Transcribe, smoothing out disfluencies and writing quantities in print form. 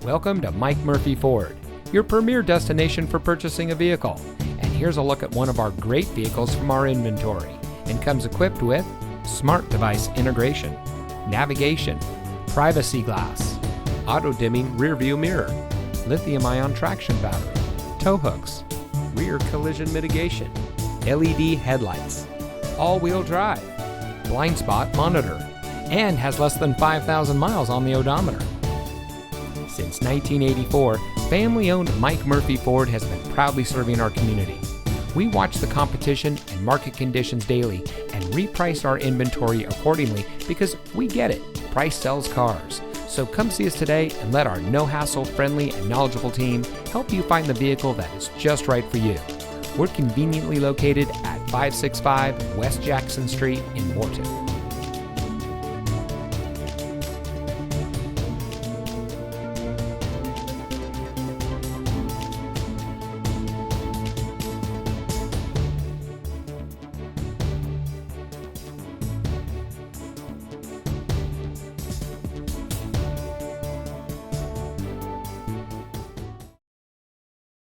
Welcome to Mike Murphy Ford, your premier destination for purchasing a vehicle. And here's a look at one of our great vehicles from our inventory, and comes equipped with smart device integration, navigation, privacy glass, auto-dimming rear-view mirror, lithium-ion traction battery, tow hooks, rear collision mitigation, LED headlights, all-wheel drive, blind spot monitor, and has less than 5,000 miles on the odometer. Since 1984, family-owned Mike Murphy Ford has been proudly serving our community. We watch the competition and market conditions daily and reprice our inventory accordingly because we get it. Price sells cars. So come see us today and let our no-hassle, friendly, and knowledgeable team help you find the vehicle that is just right for you. We're conveniently located at 565 West Jackson Street in Morton.